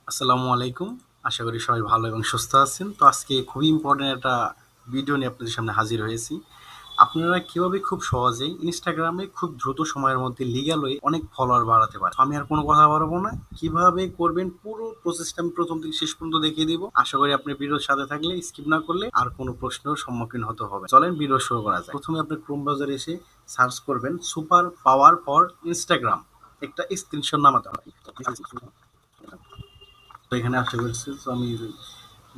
আসসালামু আলাইকুম। আশা করি সবাই ভালো এবং সুস্থ আছেন। তো আজকে খুবই ইম্পোর্টেন্ট একটা ভিডিও নিয়ে আপনাদের সামনে হাজির হয়েছি। আপনারা কিভাবে খুব সহজেই ইনস্টাগ্রামে খুব দ্রুত সময়ের মধ্যে লিগ্যাল হয়ে অনেক ফলোয়ার বাড়াতে পারেন। আমি আর কোনো কথা বাড়াবো না। কিভাবে করবেন পুরো প্রসেসটা আমি প্রথম থেকে শেষ পর্যন্ত দেখিয়ে দিব। আশা করি আপনি ভিডিওর সাথে থাকলে স্কিপ না করলে আর কোনো প্রশ্নের সম্মুখীন হতে হবে। চলেন ভিডিও শুরু করা যাক। প্রথমে আপনি ক্রোম ব্রাউজারে এসে সার্চ করবেন সুপার পাওয়ার ফর ইনস্টাগ্রাম। একটা স্ক্রিনশট নামাতে হবে। তো এখানে আসতে বলছে, তো আমি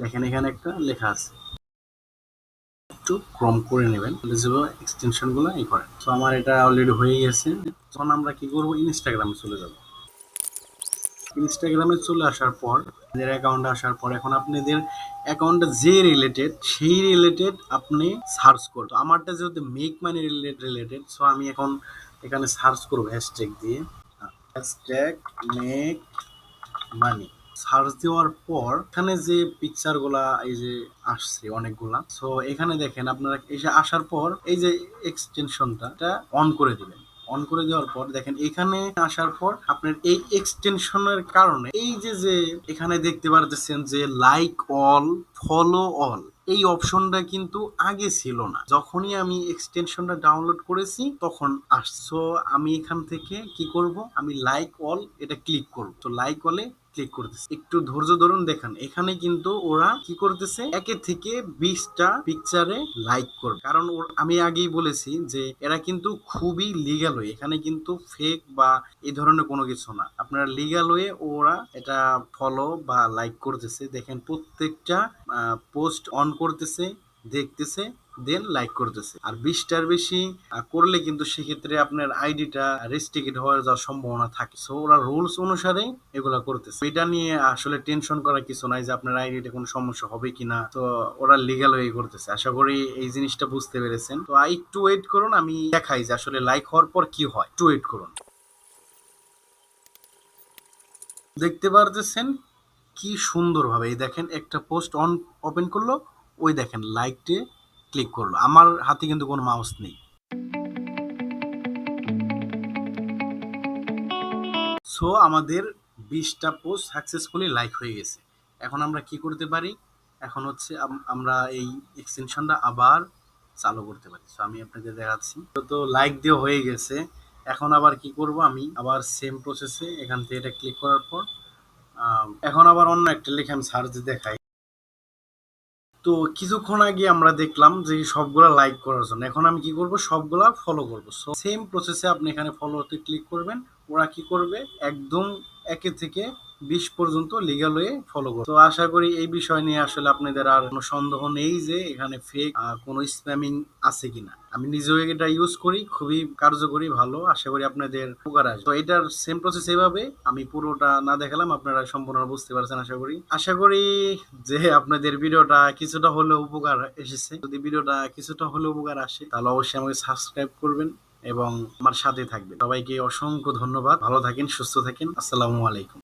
দেখেন এখানে একটা লেখা আছে, একটু ক্রম করে নেবেন, এক্সটেনশন গুলো এই করেন। তো আমার এটা অলরেডি হয়ে গেছে। তখন আমরা কি করব, ইনস্টাগ্রামে চলে যাব। ইনস্টাগ্রামে চলে আসার পর আপনাদের অ্যাকাউন্টে আসার পর এখন আপনাদের অ্যাকাউন্টে যে রিলেটেড সেই রিলেটেড আপনি সার্চ করুন। তো আমারটা যেহেতু মেক মানি রিলেটেড, সো আমি এখন এখানে সার্চ করব হ্যাশট্যাগ দিয়ে, হ্যাশট্যাগ মেক মানি। সার্চ দেওয়ার পর এখানে যে পিকচার গুলা এই যে আসছে অনেকগুলা, সো এখানে দেখেন আপনারা এসে আসার পর এই যে এক্সটেনশনটা এটা অন করে দিবেন। অন করে দেওয়ার পর দেখেন এখানে আসার পর আপনার এই এক্সটেনশনের কারণে এই যে যে এখানে দেখতে পারতেছেন যে লাইক অল, ফলো অল, এই অপশনটা কিন্তু আগে ছিল না। যখনই আমি এক্সটেনশনটা ডাউনলোড করেছি তখন আসছো। আমি এখান থেকে কি করব, আমি লাইক অল এটা ক্লিক করব। তো লাইক অলে ক্লিক করতেছি, একটু ধৈর্য ধরুন। দেখেন এখানে কিন্তু ওরা কি করতেছে, একে থেকে 20টা পিকচারে লাইক করবে। কারণ আমি আগেই বলেছি যে এরা কিন্তু খুবই লিগ্যাল ওয়ে, এখানে কিন্তু ফেক বা এই ধরনের কোনো কিছু না। আপনারা লিগ্যাল ওয়ে ওরা এটা ফলো বা লাইক করতেছে। দেখেন প্রত্যেকটা পোস্ট অন করতেছে, দেখতেছে, দেন লাইক করতেছে। আর 20টার বেশি করলে কিন্তু সেক্ষেত্রে আপনার আইডিটা রেস্ট্রিক্টেড হয়ে যাওয়ার সম্ভাবনা থাকে। সো ওরা রুলস অনুসারে এগুলা করতেছে। এটা নিয়ে আসলে টেনশন করার কিছু নাই যে আপনার আইডিতে কোনো সমস্যা হবে কিনা। তো ওরা লিগ্যাল হয়ে করতেছে। আশা করি এই জিনিসটা বুঝতে পেরেছেন। তো একটু ওয়েট করুন, আমি দেখাই যে আসলে লাইক হওয়ার পর কি হয়। একটু ওয়েট করুন। দেখতে পারতেছেন কি সুন্দরভাবে, এই দেখেন একটা পোস্ট অন ওপেন করলো, ওই দেখেন লাইকটে ক্লিক করলো। আমার হাতে কিন্তু কোনো মাউস নেই। সো আমাদের 20টা পোস্ট সাকসেসফুলি লাইক হয়ে গেছে। এখন আমরা কি করতে পারি, এখন হচ্ছে আমরা এই এক্সটেনশনটা আবার চালু করতে পারি। সো আমি আপনাকে দেখাচ্ছি। তো লাইক দিয়ে হয়ে গেছে। এখন আবার কি করব, আমি আবার সেম প্রসেসে এখান থেকে এটা ক্লিক করার পর এখন আবার অন্য একটা লিখে আমি সার্চ দেখাই। তো কিছুক্ষণ আগে আমরা দেখলাম যে সবগুলা লাইক করার জন্য, এখন আমি কি করব, সবগুলা ফলো করব। সো সেম প্রসেসে আপনি এখানে ফলোতে ক্লিক করবেন। ওরা কি করবে, একদম একে থেকে 20 পর্যন্ত লিগ্যাল হয়ে ফলো করবে। তো আশা করি এই বিষয় নিয়ে আসলে আপনাদের আর কোনো সন্দেহ নেই যে এখানে ফেক কোনো স্প্যামিং আছে কিনা। আমি নিজেও এটা ইউজ করি, খুবই কার্যকরী, ভালো। আশা করি আপনাদের উপকার আসবে। তো এটার সেম প্রসেস এইভাবে, আমি পুরোটা না দেখালাম, আপনারা সম্পূর্ণ বুঝতে পারছেন আশা করি যে আপনাদের ভিডিওটা কিছুটা হলেও উপকার এসেছে। যদি ভিডিওটা কিছুটা হলেও উপকার আসে তাহলে অবশ্যই আমাকে সাবস্ক্রাইব করবেন এবং আমার সাথে থাকবেন। সবাইকে অসংখ্য ধন্যবাদ। ভালো থাকেন, সুস্থ থাকেন। আসসালামু আলাইকুম।